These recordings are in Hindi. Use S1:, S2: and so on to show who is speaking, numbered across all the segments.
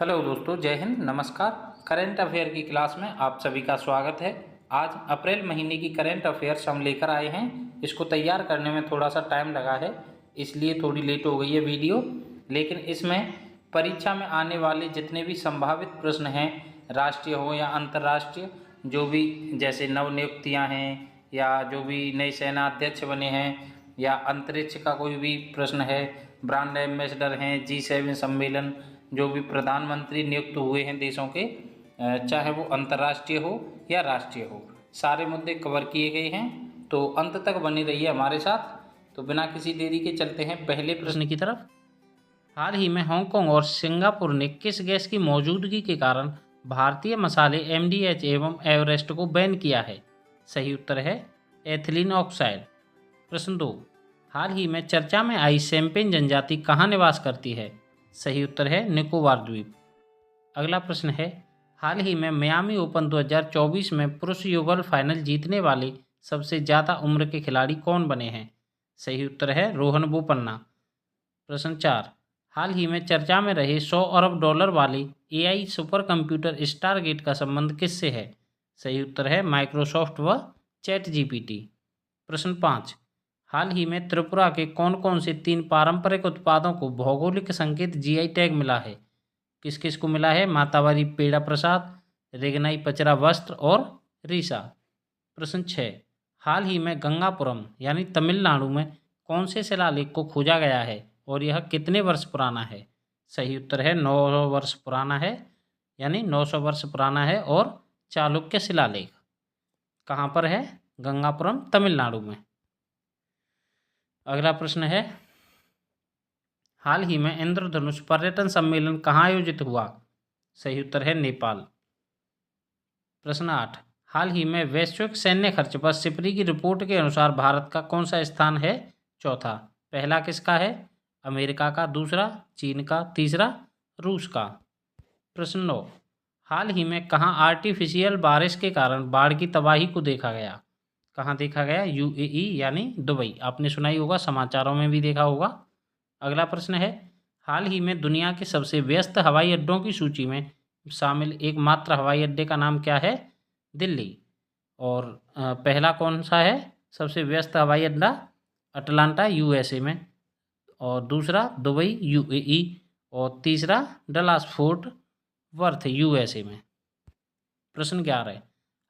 S1: हेलो दोस्तों, जय हिंद, नमस्कार। करंट अफेयर की क्लास में आप सभी का स्वागत है। आज अप्रैल महीने की करंट अफेयर्स हम लेकर आए हैं। इसको तैयार करने में थोड़ा सा टाइम लगा है, इसलिए थोड़ी लेट हो गई है वीडियो। लेकिन इसमें परीक्षा में आने वाले जितने भी संभावित प्रश्न हैं, राष्ट्रीय हो या अंतर्राष्ट्रीय, जो भी जैसे नवनियुक्तियाँ हैं या जो भी नए सेना अध्यक्ष बने हैं या अंतरिक्ष का कोई भी प्रश्न है, ब्रांड एम्बेसडर हैं, G7 सम्मेलन, जो भी प्रधानमंत्री नियुक्त हुए हैं देशों के, चाहे वो अंतर्राष्ट्रीय हो या राष्ट्रीय हो, सारे मुद्दे कवर किए गए हैं। तो अंत तक बनी रहिए हमारे साथ। तो बिना किसी देरी के चलते हैं पहले प्रश्न की तरफ। हाल ही में हांगकांग और सिंगापुर ने किस गैस की मौजूदगी के कारण भारतीय मसाले MDH एवं एवरेस्ट को बैन किया है? सही उत्तर है एथिलीन ऑक्साइड। प्रश्न 2, हाल ही में चर्चा में आई शैम्पेन जनजाति कहाँ निवास करती है? सही उत्तर है निकोबार द्वीप। अगला प्रश्न है, हाल ही में मियामी ओपन 2024 में पुरुष युगल फाइनल जीतने वाले सबसे ज़्यादा उम्र के खिलाड़ी कौन बने हैं? सही उत्तर है रोहन बोपन्ना। प्रश्न 4, हाल ही में चर्चा में रहे 100 अरब डॉलर वाले AI सुपर कंप्यूटर स्टारगेट का संबंध किससे है? सही उत्तर है माइक्रोसॉफ्ट व ChatGPT। प्रश्न 5, हाल ही में त्रिपुरा के कौन कौन से 3 पारंपरिक उत्पादों को भौगोलिक संकेत GI टैग मिला है? किस किस को मिला है? मातावारी पेड़ा प्रसाद, रेगनाई पचरा वस्त्र और रीसा। प्रश्न 6, हाल ही में गंगापुरम यानी तमिलनाडु में कौन से शिलालेख को खोजा गया है और यह कितने वर्ष पुराना है? सही उत्तर है 900 वर्ष पुराना है, यानी 900 वर्ष पुराना है और चालुक्य शिलालेख। कहाँ पर है? गंगापुरम, तमिलनाडु में। अगला प्रश्न है, हाल ही में इंद्रधनुष पर्यटन सम्मेलन कहाँ आयोजित हुआ? सही उत्तर है नेपाल। प्रश्न 8, हाल ही में वैश्विक सैन्य खर्च पर सिपरी की रिपोर्ट के अनुसार भारत का कौन सा स्थान है? चौथा। पहला किसका है? अमेरिका का। दूसरा चीन का। तीसरा रूस का। प्रश्न 9, हाल ही में कहाँ आर्टिफिशियल बारिश के कारण बाढ़ की तबाही को देखा गया? कहाँ देखा गया? UAE यानी दुबई। आपने सुना ही होगा, समाचारों में भी देखा होगा। अगला प्रश्न है, हाल ही में दुनिया के सबसे व्यस्त हवाई अड्डों की सूची में शामिल एकमात्र हवाई अड्डे का नाम क्या है? दिल्ली। और पहला कौन सा है सबसे व्यस्त हवाई अड्डा? अटलांटा USA में। और दूसरा दुबई UAE। और तीसरा डलास फोर्ट वर्थ USA में। प्रश्न 11,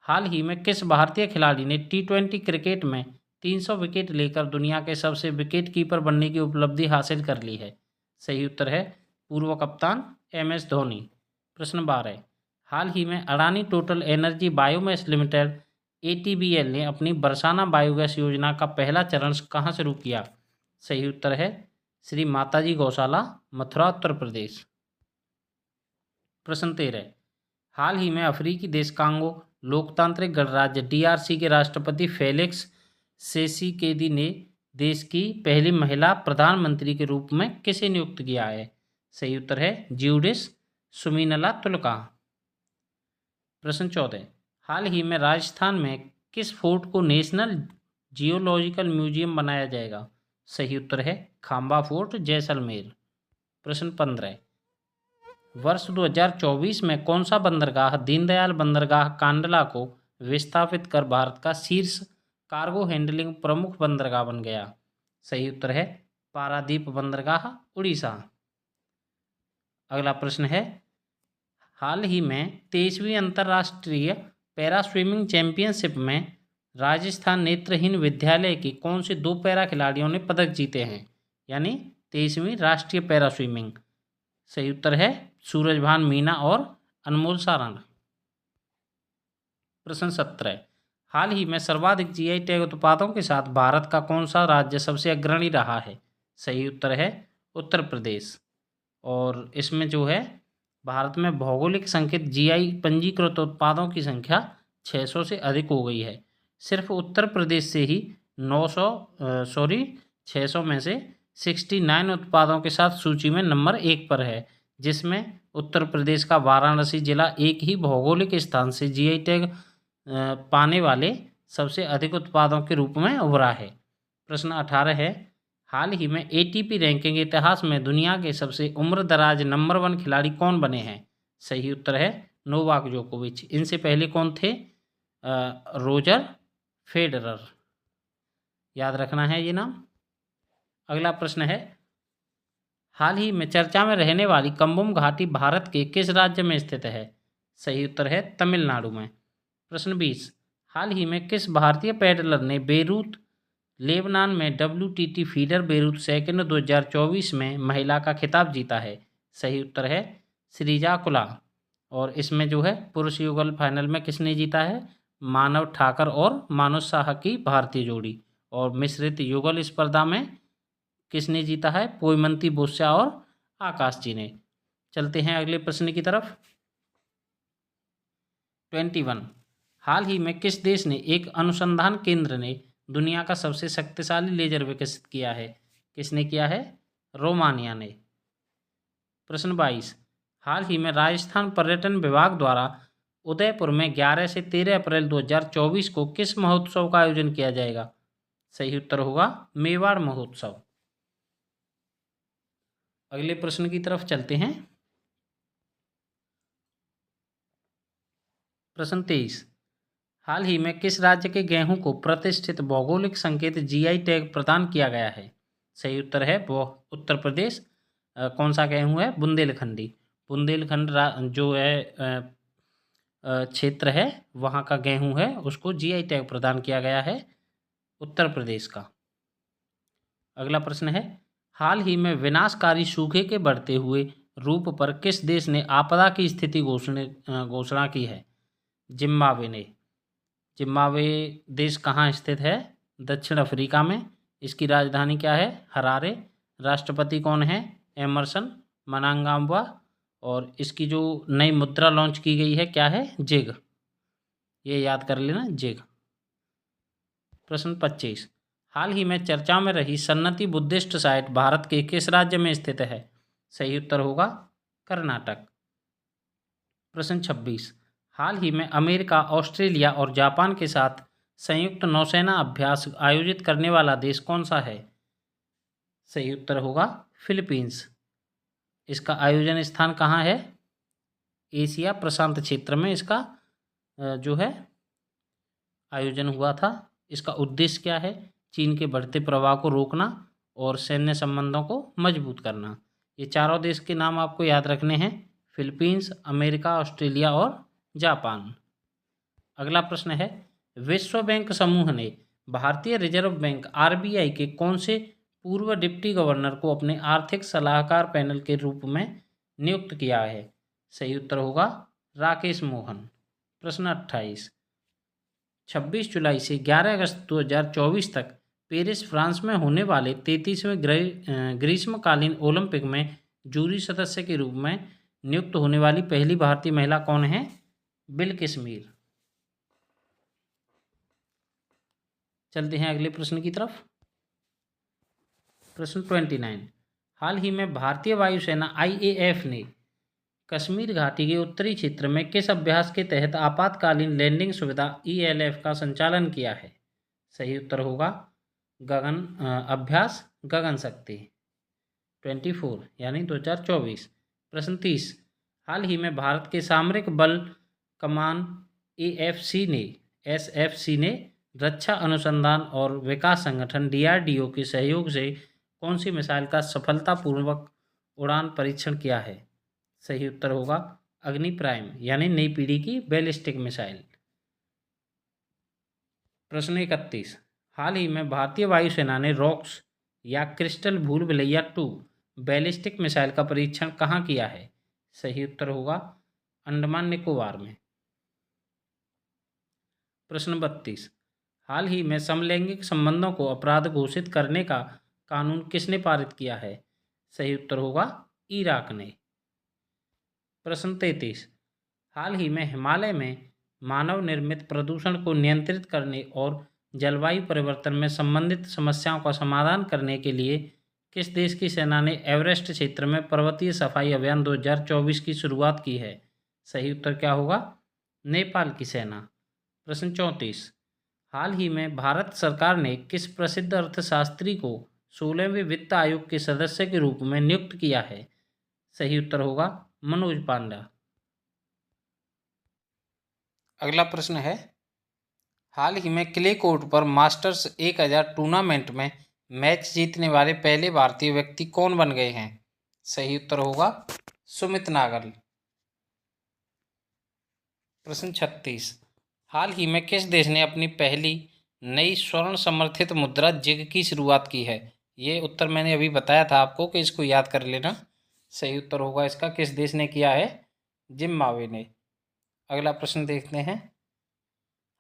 S1: हाल ही में किस भारतीय खिलाड़ी ने T20 क्रिकेट में 300 विकेट लेकर दुनिया के सबसे विकेट कीपर बनने की उपलब्धि हासिल कर ली है? सही उत्तर है पूर्व कप्तान MS धोनी। प्रश्न 12, हाल ही में Adani total energy biomass limited ATBL ने अपनी बरसाना बायोगैस योजना का पहला चरण कहाँ शुरू किया? सही उत्तर है श्री माताजी गौशाला, मथुरा, उत्तर प्रदेश। प्रश्न 13, हाल ही में अफ्रीकी देश कांगो लोकतांत्रिक गणराज्य DRC के राष्ट्रपति फेलिक्स सेसिकेदी ने देश की पहली महिला प्रधानमंत्री के रूप में किसे नियुक्त किया है? सही उत्तर है ज्यूडिस सुमिनला तुलका। प्रश्न 14, हाल ही में राजस्थान में किस फोर्ट को नेशनल जियोलॉजिकल म्यूजियम बनाया जाएगा? सही उत्तर है खांबा फोर्ट, जैसलमेर। प्रश्न 15, वर्ष 2024 में कौन सा बंदरगाह दीनदयाल बंदरगाह कांडला को विस्थापित कर भारत का शीर्ष कार्गो हैंडलिंग प्रमुख बंदरगाह बन गया? सही उत्तर है पारादीप बंदरगाह, उड़ीसा। अगला प्रश्न है, हाल ही में 23वीं अंतर्राष्ट्रीय पैरा स्विमिंग चैंपियनशिप में राजस्थान नेत्रहीन विद्यालय के कौन से 2 पैरा खिलाड़ियों ने पदक जीते हैं? यानी 23वीं राष्ट्रीय पैरा स्विमिंग। सही उत्तर है सूरजभान मीना और अनमोल सारण। प्रश्न 17, हाल ही में सर्वाधिक GI टैग उत्पादों के साथ भारत का कौन सा राज्य सबसे अग्रणी रहा है? सही उत्तर है उत्तर प्रदेश। और इसमें जो है भारत में भौगोलिक संकेत GI पंजीकृत उत्पादों की संख्या 600 से अधिक हो गई है। सिर्फ उत्तर प्रदेश से ही 600 में से 69 उत्पादों के साथ सूची में नंबर 1 पर है, जिसमें उत्तर प्रदेश का वाराणसी जिला एक ही भौगोलिक स्थान से GI टैग पाने वाले सबसे अधिक उत्पादों के रूप में उभरा है। प्रश्न 18 है, हाल ही में एटीपी रैंकिंग इतिहास में दुनिया के सबसे उम्रदराज नंबर 1 खिलाड़ी कौन बने हैं? सही उत्तर है नोवाक जोकोविच। इनसे पहले कौन थे? Roger Federer. याद रखना है ये नाम। अगला प्रश्न है, हाल ही में चर्चा में रहने वाली कम्बुम घाटी भारत के किस राज्य में स्थित है? सही उत्तर है तमिलनाडु में। प्रश्न 20, हाल ही में किस भारतीय पैडलर ने बेरूत लेबनान में WTT फीडर बेरूत सेकंड 2024 में महिला का खिताब जीता है? सही उत्तर है श्रीजा कुला। और इसमें जो है पुरुष युगल फाइनल में किसने जीता है? मानव ठाकर और मानुष शाह की भारतीय जोड़ी। और मिश्रित युगल स्पर्धा में किसने जीता है? पोयमंती बोस्या और आकाश जी ने। चलते हैं अगले प्रश्न की तरफ। 21, हाल ही में किस देश ने एक अनुसंधान केंद्र ने दुनिया का सबसे शक्तिशाली लेजर विकसित किया है? किसने किया है? रोमानिया ने। प्रश्न 22, हाल ही में राजस्थान पर्यटन विभाग द्वारा उदयपुर में 11 से 13 अप्रैल 2024 को किस महोत्सव का आयोजन किया जाएगा? सही उत्तर होगा मेवाड़ महोत्सव। अगले प्रश्न की तरफ चलते हैं। प्रश्न 23, हाल ही में किस राज्य के गेहूं को प्रतिष्ठित भौगोलिक संकेत GI टैग प्रदान किया गया है? सही उत्तर है वो उत्तर प्रदेश। कौन सा गेहूं है? बुंदेलखंडी। बुंदेलखंड जो है क्षेत्र है वहाँ का गेहूं है, उसको GI टैग प्रदान किया गया है उत्तर प्रदेश का। अगला प्रश्न है, हाल ही में विनाशकारी सूखे के बढ़ते हुए रूप पर किस देश ने आपदा की स्थिति घोषणा की है? जिम्बाब्वे ने। जिम्बाब्वे देश कहाँ स्थित है? दक्षिण अफ्रीका में। इसकी राजधानी क्या है? हरारे। राष्ट्रपति कौन है? एमरसन मनांगाम्वा। और इसकी जो नई मुद्रा लॉन्च की गई है क्या है? जिग। ये याद कर लेना, जिग। प्रश्न 25, हाल ही में चर्चा में रही सन्नति बुद्धिस्ट साइट भारत के किस राज्य में स्थित है? सही उत्तर होगा कर्नाटक। प्रश्न 26, हाल ही में अमेरिका, ऑस्ट्रेलिया और जापान के साथ संयुक्त नौसेना अभ्यास आयोजित करने वाला देश कौन सा है? सही उत्तर होगा फिलीपींस। इसका आयोजन स्थान कहाँ है? एशिया प्रशांत क्षेत्र में इसका जो है आयोजन हुआ था। इसका उद्देश्य क्या है? चीन के बढ़ते प्रभाव को रोकना और सैन्य संबंधों को मजबूत करना। ये चारों देश के नाम आपको याद रखने हैं, फिलीपींस, अमेरिका, ऑस्ट्रेलिया और जापान। अगला प्रश्न है, विश्व बैंक समूह ने भारतीय रिजर्व बैंक RBI के कौन से पूर्व डिप्टी गवर्नर को अपने आर्थिक सलाहकार पैनल के रूप में नियुक्त किया है? सही उत्तर होगा राकेश मोहन। प्रश्न 28, 26 जुलाई से 11 अगस्त 2024 तक पेरिस फ्रांस में होने वाले 33वें ग्रीष्मकालीन ओलंपिक में जूरी सदस्य के रूप में नियुक्त होने वाली पहली भारतीय महिला कौन है? बिल्किस मीर। चलते हैं अगले प्रश्न की तरफ। प्रश्न 29, हाल ही में भारतीय वायुसेना IAF ने कश्मीर घाटी के उत्तरी क्षेत्र में किस अभ्यास के तहत आपातकालीन लैंडिंग सुविधा ELF का संचालन किया है? सही उत्तर होगा अभ्यास गगन शक्ति 24 यानी 2024। प्रश्न 30, हाल ही में भारत के सामरिक बल कमान SFC ने रक्षा अनुसंधान और विकास संगठन DRDO के सहयोग से कौन सी मिसाइल का सफलतापूर्वक उड़ान परीक्षण किया है? सही उत्तर होगा अग्नि प्राइम यानी नई पीढ़ी की बैलिस्टिक मिसाइल। प्रश्न 31, हाल ही में भारतीय वायुसेना ने रॉक्स या क्रिस्टल भूल भुलैया 2 बैलिस्टिक मिसाइल का परीक्षण कहाँ किया है? सही उत्तर होगा अंडमान निकोबार में। प्रश्न 32, हाल ही में समलैंगिक संबंधों को अपराध घोषित करने का कानून किसने पारित किया है? सही उत्तर होगा इराक ने। प्रश्न 33, हाल ही में हिमालय में मानव निर्मित प्रदूषण को नियंत्रित करने और जलवायु परिवर्तन में संबंधित समस्याओं का समाधान करने के लिए किस देश की सेना ने एवरेस्ट क्षेत्र में पर्वतीय सफाई अभियान 2024 की शुरुआत की है? सही उत्तर क्या होगा? नेपाल की सेना। प्रश्न 34, हाल ही में भारत सरकार ने किस प्रसिद्ध अर्थशास्त्री को 16वें वित्त आयोग के सदस्य के रूप में नियुक्त किया है? सही उत्तर होगा मनोज पांडा। अगला प्रश्न है, हाल ही में क्ले कोर्ट पर मास्टर्स 1000 टूर्नामेंट में मैच जीतने वाले पहले भारतीय व्यक्ति कौन बन गए हैं? सही उत्तर होगा सुमित नागल। प्रश्न 36, हाल ही में किस देश ने अपनी पहली नई स्वर्ण समर्थित मुद्रा जिग की शुरुआत की है? ये उत्तर मैंने अभी बताया था आपको कि इसको याद कर लेना। सही उत्तर होगा इसका किस देश ने किया है? जिम्बाब्वे ने। अगला प्रश्न देखते हैं,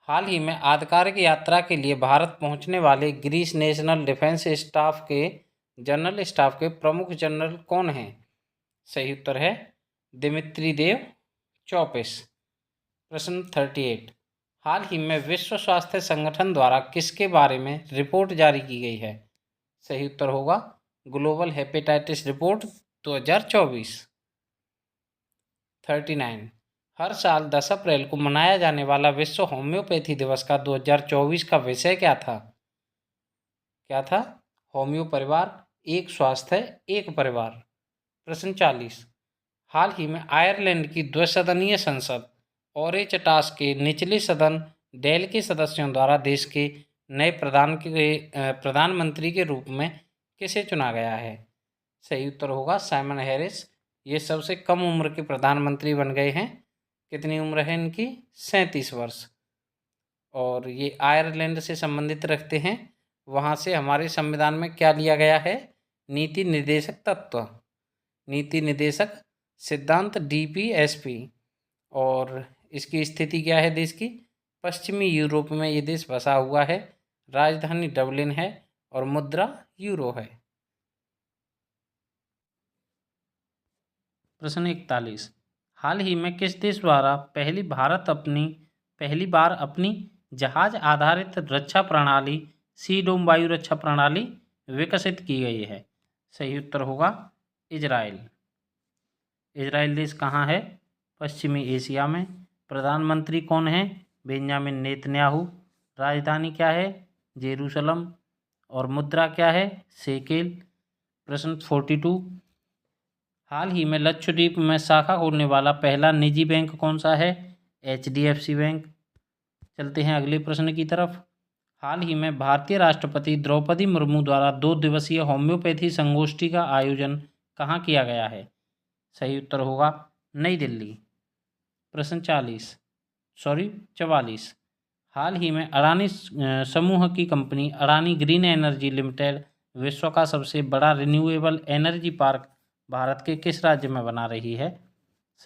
S1: हाल ही में आधिकारिक यात्रा के लिए भारत पहुंचने वाले ग्रीस नेशनल डिफेंस स्टाफ के जनरल स्टाफ के प्रमुख जनरल कौन हैं? सही उत्तर है दिमित्री देव चौपिस। प्रश्न 38, हाल ही में विश्व स्वास्थ्य संगठन द्वारा किसके बारे में रिपोर्ट जारी की गई है? सही उत्तर होगा ग्लोबल हेपेटाइटिस रिपोर्ट 2024। 39, हर साल 10 अप्रैल को मनाया जाने वाला विश्व होम्योपैथी दिवस का 2024 का विषय क्या था? क्या था? होम्यो परिवार, एक स्वास्थ्य, एक परिवार। प्रश्न 40, हाल ही में आयरलैंड की द्विसदनीय संसद ओरेचटास के निचले सदन डेल के सदस्यों द्वारा देश के नए प्रधानमंत्री के रूप में किसे चुना गया है? सही उत्तर होगा साइमन हैरिस। ये सबसे कम उम्र के प्रधानमंत्री बन गए हैं। कितनी उम्र है इनकी? 37 वर्ष। और ये आयरलैंड से संबंधित रखते हैं। वहाँ से हमारे संविधान में क्या लिया गया है? नीति निर्देशक तत्व, नीति निर्देशक सिद्धांत DPSP। और इसकी स्थिति क्या है देश की? पश्चिमी यूरोप में ये देश बसा हुआ है। राजधानी डबलिन है और मुद्रा यूरो है। प्रश्न 41, हाल ही में किस देश द्वारा पहली बार अपनी जहाज आधारित रक्षा प्रणाली सी डोम वायु रक्षा प्रणाली विकसित की गई है? सही उत्तर होगा इजराइल। इजराइल देश कहाँ है? पश्चिमी एशिया में। प्रधानमंत्री कौन है? Benjamin Netanyahu. राजधानी क्या है? जेरूसलम। और मुद्रा क्या है? शेकेल। प्रश्न 42, हाल ही में लक्षद्वीप में शाखा खोलने वाला पहला निजी बैंक कौन सा है? HDFC bank. चलते हैं अगले प्रश्न की तरफ। हाल ही में भारतीय राष्ट्रपति द्रौपदी मुर्मू द्वारा 2 दिवसीय होम्योपैथी संगोष्ठी का आयोजन कहाँ किया गया है? सही उत्तर होगा नई दिल्ली। प्रश्न 44, हाल ही में अडानी समूह की company Adani green energy limited विश्व का सबसे बड़ा रिन्यूएबल एनर्जी पार्क भारत के किस राज्य में बना रही है?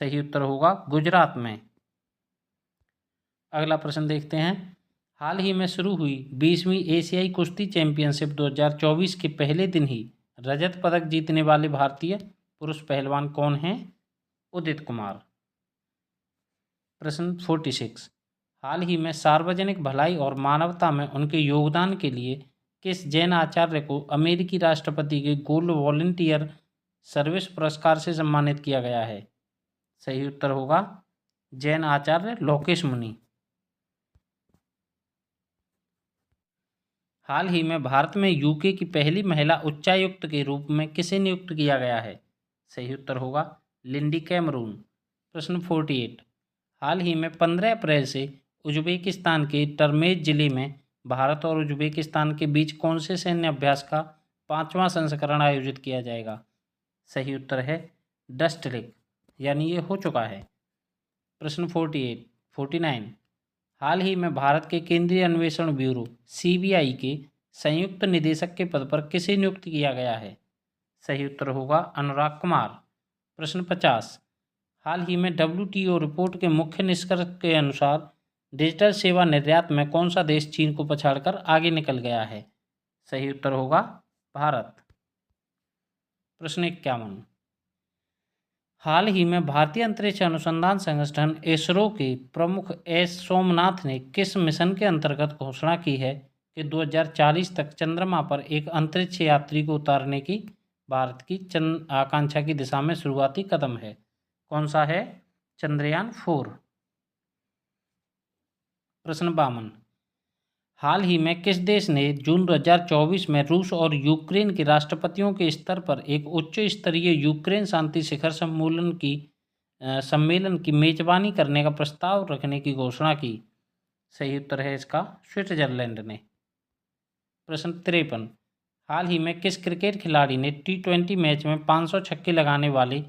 S1: सही उत्तर होगा गुजरात में। अगला प्रश्न देखते हैं, हाल ही में शुरू हुई 20वीं एशियाई कुश्ती चैंपियनशिप 2024 के पहले दिन ही रजत पदक जीतने वाले भारतीय पुरुष पहलवान कौन हैं? उदित कुमार। प्रश्न 46, हाल ही में सार्वजनिक भलाई और मानवता में उनके योगदान के लिए किस जैन आचार्य को अमेरिकी राष्ट्रपति के गोल्ड वॉलंटियर सर्विस पुरस्कार से सम्मानित किया गया है? सही उत्तर होगा जैन आचार्य लोकेश मुनि। हाल ही में भारत में यूके की पहली महिला उच्चायुक्त के रूप में किसे नियुक्त किया गया है? सही उत्तर होगा लिंडी कैमरून। प्रश्न 48, हाल ही में 15 अप्रैल से उज्बेकिस्तान के टर्मेज जिले में भारत और उज्बेकिस्तान के बीच कौन से सैन्य अभ्यास का 5वां संस्करण आयोजित किया जाएगा? सही उत्तर है डस्ट लेक, यानी ये हो चुका है। प्रश्न 49, हाल ही में भारत के केंद्रीय अन्वेषण ब्यूरो CBI के संयुक्त निदेशक के पद पर किसे नियुक्त किया गया है? सही उत्तर होगा अनुराग कुमार। प्रश्न 50, हाल ही में WTO रिपोर्ट के मुख्य निष्कर्ष के अनुसार डिजिटल सेवा निर्यात में कौन सा देश चीन को पछाड़कर आगे निकल गया है? सही उत्तर होगा भारत। प्रश्न 51, हाल ही में भारतीय अंतरिक्ष अनुसंधान संगठन ISRO के प्रमुख S सोमनाथ ने किस मिशन के अंतर्गत घोषणा की है कि 2040 तक चंद्रमा पर एक अंतरिक्ष यात्री को उतारने की भारत की आकांक्षा की दिशा में शुरुआती कदम है? कौन सा है? चंद्रयान 4। प्रश्न 52, हाल ही में किस देश ने जून 2024 में रूस और यूक्रेन के राष्ट्रपतियों के स्तर पर एक उच्च स्तरीय यूक्रेन शांति शिखर सम्मेलन की मेजबानी करने का प्रस्ताव रखने की घोषणा की? सही उत्तर है इसका स्विट्जरलैंड ने। प्रश्न 53, हाल ही में किस क्रिकेट खिलाड़ी ने T20 मैच में 500 छक्के लगाने वाले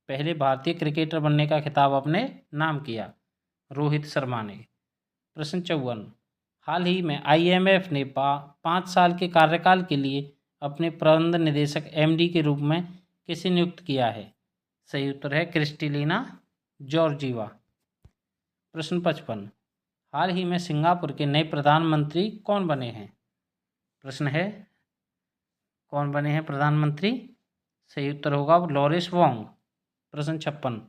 S1: पहले भारतीय क्रिकेटर बनने का खिताब अपने नाम किया? रोहित शर्मा ने। प्रश्न 54, हाल ही में IMF ने 5 साल के कार्यकाल के लिए अपने प्रबंध निदेशक MD के रूप में किसे नियुक्त किया है? सही उत्तर है क्रिस्टलिना जॉर्जीवा। प्रश्न 55, हाल ही में सिंगापुर के नए प्रधानमंत्री कौन बने हैं? प्रश्न है कौन बने हैं प्रधानमंत्री? सही उत्तर होगा लॉरेंस वोंग। प्रश्न 56,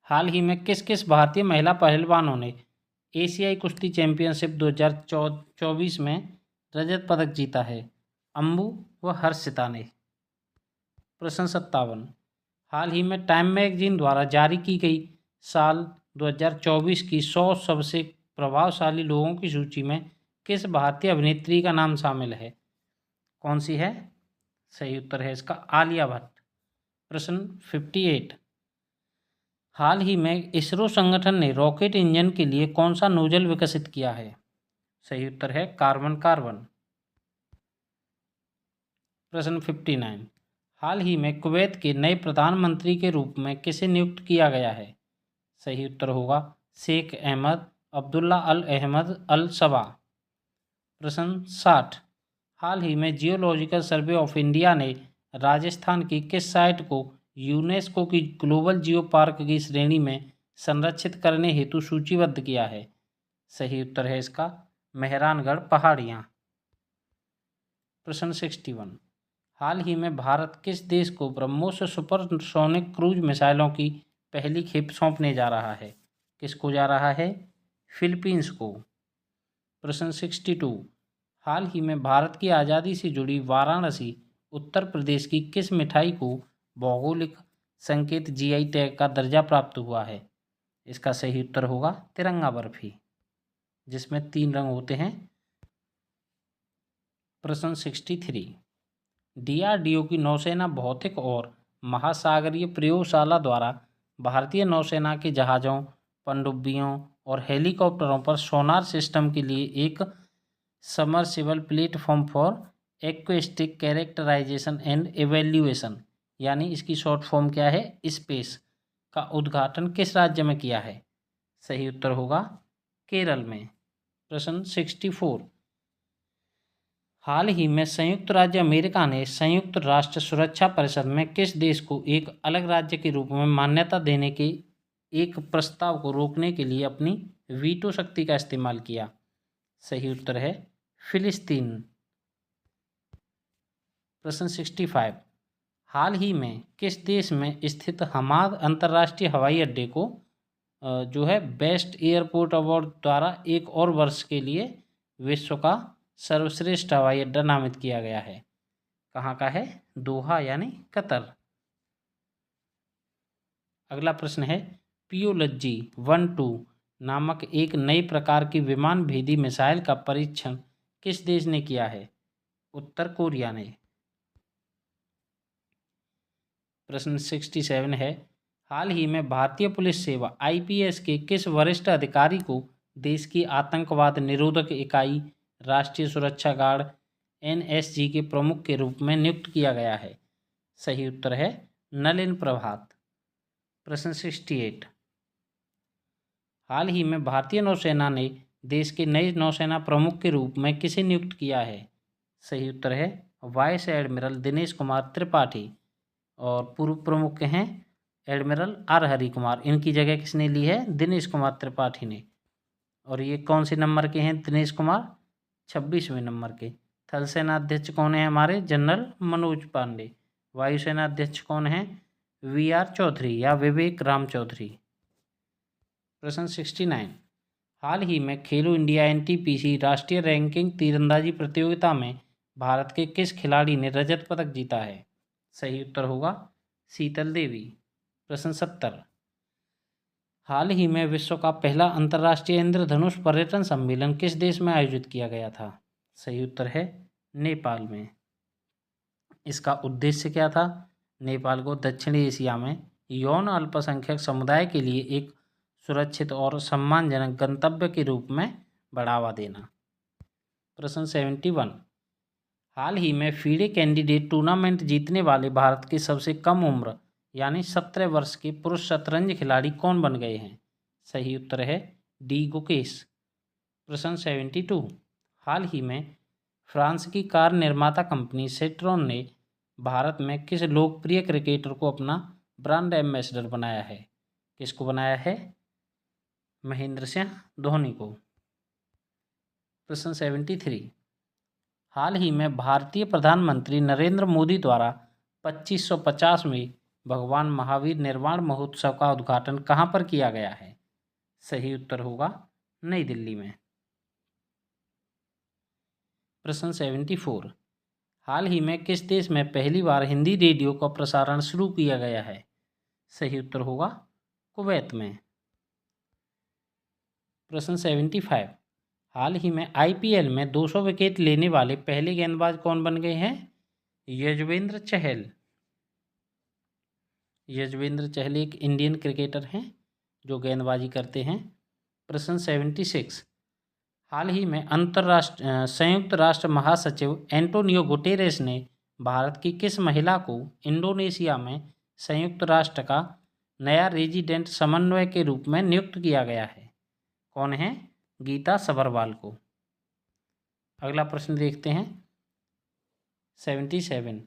S1: हाल ही में किस किस भारतीय महिला पहलवानों ने एशियाई कुश्ती चैंपियनशिप 2024 में रजत पदक जीता है? अंबु व हर्षिता ने। प्रश्न 57, हाल ही में टाइम मैगजीन द्वारा जारी की गई साल 2024 की 100 सबसे प्रभावशाली लोगों की सूची में किस भारतीय अभिनेत्री का नाम शामिल है? कौन सी है? सही उत्तर है इसका आलिया भट्ट। प्रश्न 58, हाल ही में इसरो संगठन ने रॉकेट इंजन के लिए कौन सा नोजल विकसित किया है? सही उत्तर है कार्बन कार्बन। प्रश्न 59, हाल ही में कुवैत के नए प्रधानमंत्री के रूप में किसे नियुक्त किया गया है? सही उत्तर होगा शेख अहमद अब्दुल्ला अल अहमद अल सबा। प्रश्न 60, हाल ही में जियोलॉजिकल सर्वे ऑफ इंडिया ने राजस्थान की किस साइट को यूनेस्को की ग्लोबल जियो पार्क की श्रेणी में संरक्षित करने हेतु सूचीबद्ध किया है? सही उत्तर है इसका मेहरानगढ़ पहाड़ियाँ। प्रश्न 61, हाल ही में भारत किस देश को ब्रह्मोस सुपरसोनिक क्रूज मिसाइलों की पहली खेप सौंपने जा रहा है? किसको जा रहा है? फिलीपींस को। प्रश्न 62, हाल ही में भारत की आज़ादी से जुड़ी वाराणसी उत्तर प्रदेश की किस मिठाई को भौगोलिक संकेत GI टैग का दर्जा प्राप्त हुआ है? इसका सही उत्तर होगा तिरंगा बर्फी, जिसमें 3 रंग होते हैं। प्रश्न 63, DRDO की नौसेना भौतिक और महासागरीय प्रयोगशाला द्वारा भारतीय नौसेना के जहाज़ों, पनडुब्बियों और हेलीकॉप्टरों पर सोनार सिस्टम के लिए एक submersible platform for acoustic characterization and evaluation, यानी इसकी शॉर्ट फॉर्म क्या है, स्पेस, का उद्घाटन किस राज्य में किया है? सही उत्तर होगा केरल में। प्रश्न 64, हाल ही में संयुक्त राज्य अमेरिका ने संयुक्त राष्ट्र सुरक्षा परिषद में किस देश को एक अलग राज्य के रूप में मान्यता देने के एक प्रस्ताव को रोकने के लिए अपनी वीटो शक्ति का इस्तेमाल किया? सही उत्तर है फिलिस्तीन। प्रश्न 65, हाल ही में किस देश में स्थित हमाद अंतर्राष्ट्रीय हवाई अड्डे को जो है बेस्ट एयरपोर्ट अवार्ड द्वारा एक और वर्ष के लिए विश्व का सर्वश्रेष्ठ हवाई अड्डा नामित किया गया है? कहाँ का है? दोहा यानी कतर। अगला प्रश्न है, पियोलज्जी 1-2 नामक एक नई प्रकार की विमान भेदी मिसाइल का परीक्षण किस देश ने किया है? उत्तर कोरिया ने। प्रश्न 67 है, हाल ही में भारतीय पुलिस सेवा IPS के किस वरिष्ठ अधिकारी को देश की आतंकवाद निरोधक इकाई राष्ट्रीय सुरक्षा गार्ड NSG के प्रमुख के रूप में नियुक्त किया गया है? सही उत्तर है नलिन प्रभात। प्रश्न 68, हाल ही में भारतीय नौसेना ने देश के नए नौसेना प्रमुख के रूप में किसे नियुक्त किया है? सही उत्तर है वाइस एडमिरल दिनेश कुमार त्रिपाठी, और पूर्व प्रमुख हैं एडमिरल R हरि कुमार। इनकी जगह किसने ली है? दिनेश कुमार त्रिपाठी ने। और ये कौन से नंबर के हैं दिनेश कुमार? 26वें नंबर के। थल सेना अध्यक्ष कौन है हमारे? जनरल मनोज पांडे। वायुसेना अध्यक्ष कौन है? VR चौधरी या विवेक राम चौधरी। प्रश्न 69, हाल ही में खेलो इंडिया NTPC राष्ट्रीय रैंकिंग तीरंदाजी प्रतियोगिता में भारत के किस खिलाड़ी ने रजत पदक जीता है? सही उत्तर होगा शीतल देवी। प्रश्न 70, हाल ही में विश्व का पहला अंतर्राष्ट्रीय इंद्रधनुष पर्यटन सम्मेलन किस देश में आयोजित किया गया था? सही उत्तर है नेपाल में। इसका उद्देश्य क्या था? नेपाल को दक्षिणी एशिया में यौन अल्पसंख्यक समुदाय के लिए एक सुरक्षित और सम्मानजनक गंतव्य के रूप में बढ़ावा देना। प्रश्न 71। हाल ही में फीडे कैंडिडेट टूर्नामेंट जीतने वाले भारत के सबसे कम उम्र यानी 17 वर्ष के पुरुष शतरंज खिलाड़ी कौन बन गए हैं? सही उत्तर है डी गुकेश। प्रश्न 72। हाल ही में फ्रांस की कार निर्माता कंपनी सेट्रॉन ने भारत में किस लोकप्रिय क्रिकेटर को अपना ब्रांड एम्बेसडर बनाया है? किसको बनाया है? महेंद्र सिंह धोनी को। प्रश्न 73। हाल ही में भारतीय प्रधानमंत्री नरेंद्र मोदी द्वारा 2550वें भगवान महावीर निर्वाण महोत्सव का उद्घाटन कहाँ पर किया गया है? सही उत्तर होगा नई दिल्ली में। प्रश्न 74। हाल ही में किस देश में पहली बार हिंदी रेडियो का प्रसारण शुरू किया गया है? सही उत्तर होगा कुवैत में। प्रश्न 75। हाल ही में आईपीएल में 200 विकेट लेने वाले पहले गेंदबाज कौन बन गए हैं? यजुवेंद्र चहल। यजुवेंद्र चहल एक इंडियन क्रिकेटर हैं जो गेंदबाजी करते हैं। प्रश्न 76। हाल ही में संयुक्त राष्ट्र महासचिव एंटोनियो गुटेरेस ने भारत की किस महिला को इंडोनेशिया में संयुक्त राष्ट्र का नया रेजिडेंट समन्वय के रूप में नियुक्त किया गया है? कौन है? गीता सबरवाल को। अगला प्रश्न देखते हैं 77।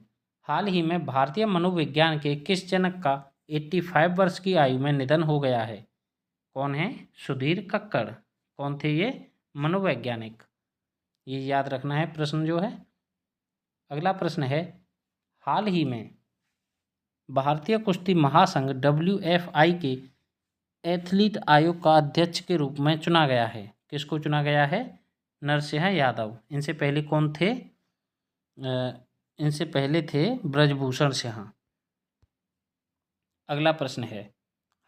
S1: हाल ही में भारतीय मनोविज्ञान के किस जनक का 85 वर्ष की आयु में निधन हो गया है? कौन है? सुधीर कक्कड़। कौन थे ये? मनोवैज्ञानिक। ये याद रखना है प्रश्न जो है। अगला प्रश्न है हाल ही में भारतीय कुश्ती महासंघ WFI के एथलीट आयोग का अध्यक्ष के रूप में चुना गया है। किसको चुना गया है? नरसिंह यादव। इनसे पहले कौन थे? इनसे पहले थे ब्रजभूषण सिंह। अगला प्रश्न है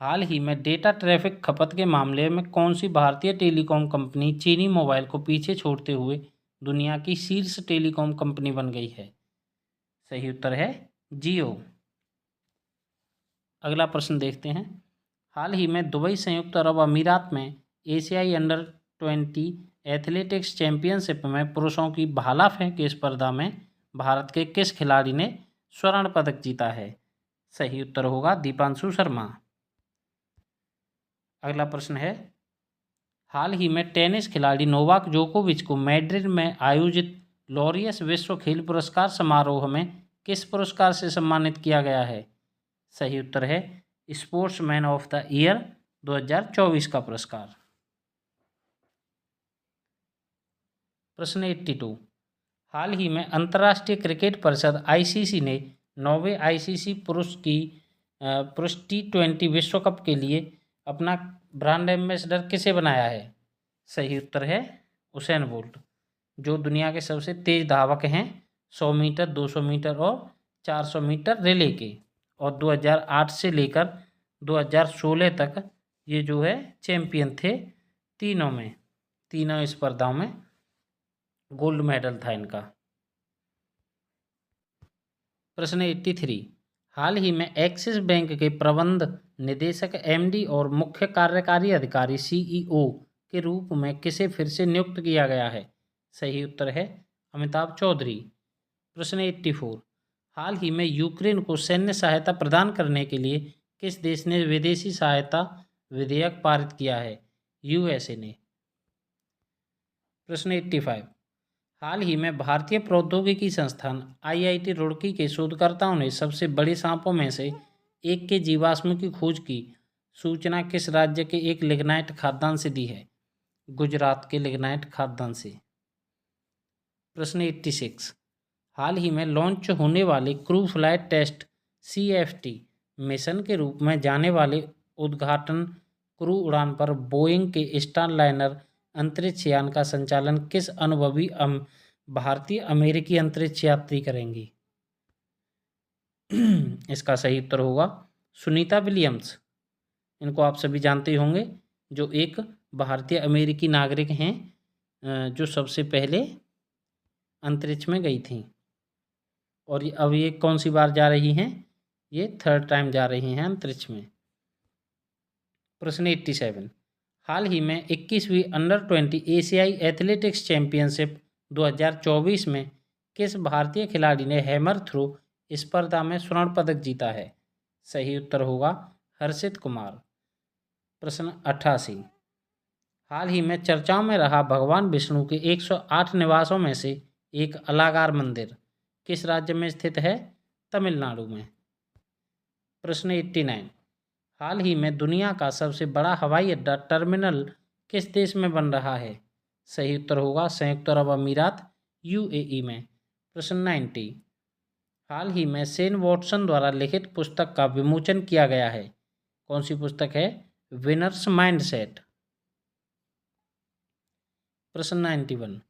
S1: हाल ही में डेटा ट्रैफिक खपत के मामले में कौन सी भारतीय टेलीकॉम कंपनी चीनी मोबाइल को पीछे छोड़ते हुए दुनिया की शीर्ष टेलीकॉम कंपनी बन गई है? सही उत्तर है जियो। अगला प्रश्न देखते हैं हाल ही में दुबई संयुक्त अरब अमीरात में एशियाई अंडर-20 एथलेटिक्स चैंपियनशिप में पुरुषों की भाला फेंक स्पर्धा में भारत के किस खिलाड़ी ने स्वर्ण पदक जीता है? सही उत्तर होगा दीपांशु शर्मा। अगला प्रश्न है हाल ही में टेनिस खिलाड़ी नोवाक जोकोविच को मैड्रिड में आयोजित लॉरियस विश्व खेल पुरस्कार समारोह में किस पुरस्कार से सम्मानित किया गया है? सही उत्तर है स्पोर्ट्समैन ऑफ द ईयर 2024 का पुरस्कार। प्रश्न 82। हाल ही में अंतर्राष्ट्रीय क्रिकेट परिषद ICC ने 9वें ICC पुरुष T20 विश्व कप के लिए अपना ब्रांड एम्बेसडर किसे बनाया है? सही उत्तर है उसेन बोल्ट, जो दुनिया के सबसे तेज धावक हैं 100 मीटर, 200 मीटर और 400 मीटर रिले के, और 2008 से लेकर 2016 तक ये जो है चैंपियन थे तीनों स्पर्धाओं में गोल्ड मेडल था इनका। प्रश्न 83। हाल ही में एक्सिस बैंक के प्रबंध निदेशक MD और मुख्य कार्यकारी अधिकारी CEO के रूप में किसे फिर से नियुक्त किया गया है? सही उत्तर है अमिताभ चौधरी। प्रश्न 84। हाल ही में यूक्रेन को सैन्य सहायता प्रदान करने के लिए किस देश ने विदेशी सहायता विधेयक पारित किया है? USA ने। प्रश्न 85। हाल ही में भारतीय प्रौद्योगिकी संस्थान IIT रुड़की के शोधकर्ताओं ने सबसे बड़े सांपों में से एक के जीवाश्म की खोज की सूचना किस राज्य के एक लिग्नाइट खाद्यान्न से दी है? गुजरात के लिग्नाइट खाद्यान्न से। प्रश्न 86। हाल ही में लॉन्च होने वाले crew flight test CFT mission के रूप में जाने वाले उद्घाटन क्रू उड़ान पर बोइंग के स्टारलाइनर अंतरिक्ष यान का संचालन किस अनुभवी भारतीय अमेरिकी अंतरिक्ष यात्री करेंगी? इसका सही उत्तर होगा सुनीता विलियम्स। इनको आप सभी जानते होंगे, जो एक भारतीय अमेरिकी नागरिक हैं जो सबसे पहले अंतरिक्ष में गई थी। और अब ये कौन सी बार जा रही हैं? ये 3rd टाइम जा रही हैं अंतरिक्ष में। प्रश्न 87, हाल ही में 21वीं अंडर-20 एशियाई एथलेटिक्स चैंपियनशिप 2024 में किस भारतीय खिलाड़ी ने हैमर थ्रो स्पर्धा में स्वर्ण पदक जीता है? सही उत्तर होगा हर्षित कुमार। प्रश्न 88, हाल ही में चर्चाओं में रहा भगवान विष्णु के 108 निवासों में से एक अलागार मंदिर किस राज्य में स्थित है? तमिलनाडु में। प्रश्न 89, हाल ही में दुनिया का सबसे बड़ा हवाई अड्डा टर्मिनल किस देश में बन रहा है? सही उत्तर होगा संयुक्त अरब अमीरात यूएई में। प्रश्न 90, हाल ही में शेन वॉटसन द्वारा लिखित पुस्तक का विमोचन किया गया है। कौन सी पुस्तक है? Winners mindset. प्रश्न 91,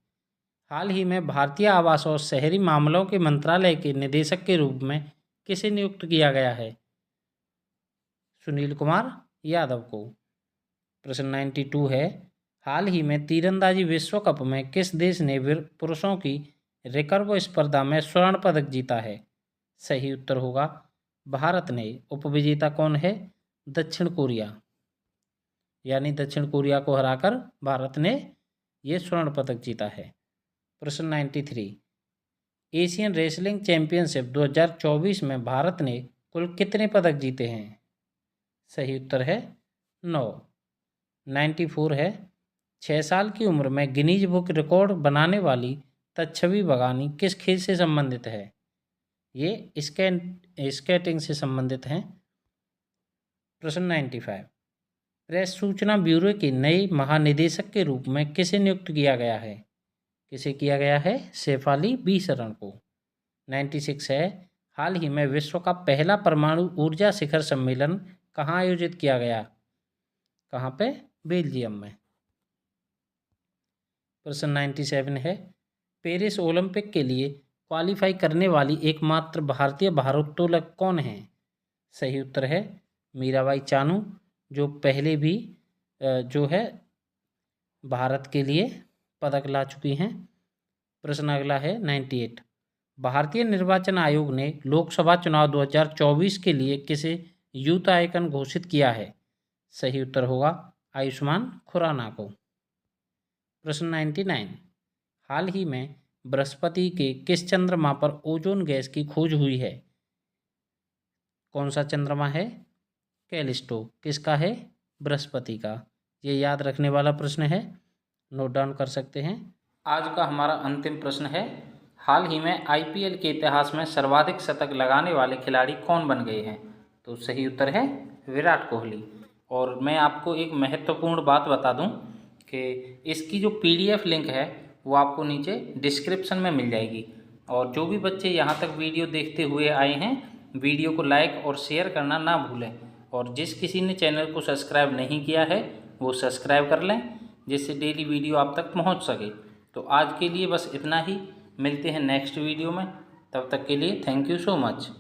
S1: हाल ही में भारतीय आवास और शहरी मामलों के मंत्रालय के निदेशक के रूप में किसे नियुक्त किया गया है? सुनील कुमार यादव को। प्रश्न 92 है, हाल ही में तीरंदाजी विश्व कप में किस देश ने पुरुषों की रिकर्व स्पर्धा में स्वर्ण पदक जीता है? सही उत्तर होगा भारत ने। उपविजेता कौन है? दक्षिण कोरिया, यानी दक्षिण कोरिया को हराकर भारत ने ये स्वर्ण पदक जीता है। प्रश्न 93, एशियन रेसलिंग चैंपियनशिप 2024 में भारत ने कुल कितने पदक जीते हैं? सही उत्तर है 9। 94 है, 6 साल की उम्र में गिनीज बुक रिकॉर्ड बनाने वाली तच्छवी बगानी किस खेल से संबंधित है? ये स्केटिंग से संबंधित हैं। प्रश्न 95, प्रेस सूचना ब्यूरो के नए महानिदेशक के रूप में किसे नियुक्त किया गया है? किसे किया गया है? शेफाली बी शरण को। 96 है, हाल ही में विश्व का पहला परमाणु ऊर्जा शिखर सम्मेलन कहाँ आयोजित किया गया? कहाँ पे? बेल्जियम में। प्रश्न 97 है, पेरिस ओलंपिक के लिए क्वालिफाई करने वाली एकमात्र भारतीय भारोत्तोलक कौन है? सही उत्तर है मीराबाई चानू, जो पहले भी जो है भारत के लिए पदक ला चुकी हैं। प्रश्न अगला है 98, भारतीय निर्वाचन आयोग ने लोकसभा चुनाव 2024 के लिए किसे यूथ आइकन घोषित किया है? सही उत्तर होगा आयुष्मान खुराना को। प्रश्न 99, हाल ही में बृहस्पति के किस चंद्रमा पर ओजोन गैस की खोज हुई है? कौन सा चंद्रमा है? कैलिस्टो। किसका है? बृहस्पति का। ये याद रखने वाला प्रश्न है, नोट डाउन कर सकते हैं। आज का हमारा अंतिम प्रश्न है, हाल ही में आईपीएल के इतिहास में सर्वाधिक शतक लगाने वाले खिलाड़ी कौन बन गए हैं? तो सही उत्तर है विराट कोहली। और मैं आपको एक महत्वपूर्ण बात बता दूं कि इसकी जो पीडीएफ लिंक है वो आपको नीचे डिस्क्रिप्शन में मिल जाएगी। और जो भी बच्चे यहाँ तक वीडियो देखते हुए आए हैं, वीडियो को लाइक और शेयर करना ना भूलें। और जिस किसी ने चैनल को सब्सक्राइब नहीं किया है वो सब्सक्राइब कर लें, जिससे डेली वीडियो आप तक पहुँच सके। तो आज के लिए बस इतना ही, मिलते हैं नेक्स्ट वीडियो में। तब तक के लिए थैंक यू सो मच।